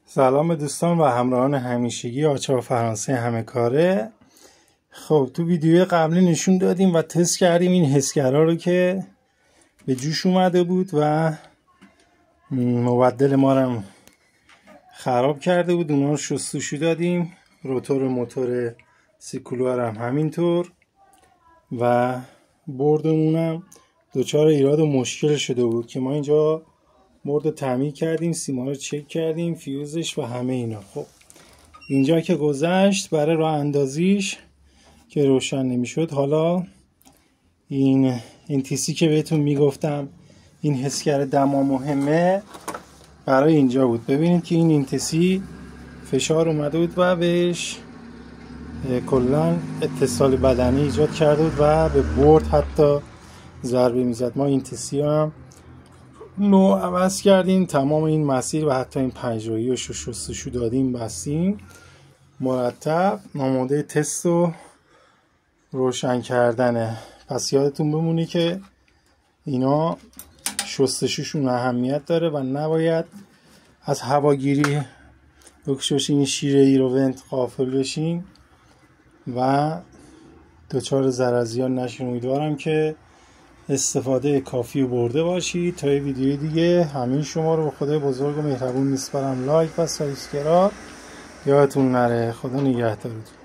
سلام دوستان و همراهان همیشگی آچار فرانسه همه کاره. خب تو ویدیوی قبلی نشون دادیم و تست کردیم این حسگرا رو که به جوش اومده بود و مبدل ما رو خراب کرده بود. اونا رو شستشو دادیم، روتور موتور سیکلو هم همینطور و بردمونم دچار ایراد و مشکل شده بود که ما اینجا برد تعمیر کردیم، سیما رو چک کردیم، فیوزش و همه اینا. خب اینجا که گذشت برای راه اندازیش که روشن نمیشد. حالا این تیسی که بهتون میگفتم این حسگر دما مهمه برای اینجا بود. ببینید که این تیسی فشار اومده بود و بهش کلا اتصال بدنی ایجاد کرده بود و به برد حتی ضربه میزد. ما این تیسی هم نو عوض کردیم، تمام این مسیر و حتی این پنجره‌ای رو شستشو دادیم، بستیم مرتب. آماده تست و روشن کردنه. پس یادتون بمونه که اینا شستشوشون اهمیت داره و نباید از هواگیری بکشوش این شیره ای رو ونت غافل بشین و دچار ضرر نشین. امیدوارم که استفاده کافی برده باشید. تا یه ویدیوی دیگه همین شما رو به خدای بزرگ و مهربون میسپارم. لایک و سابسکرایب یادتون نره. خدا نگهدارتون.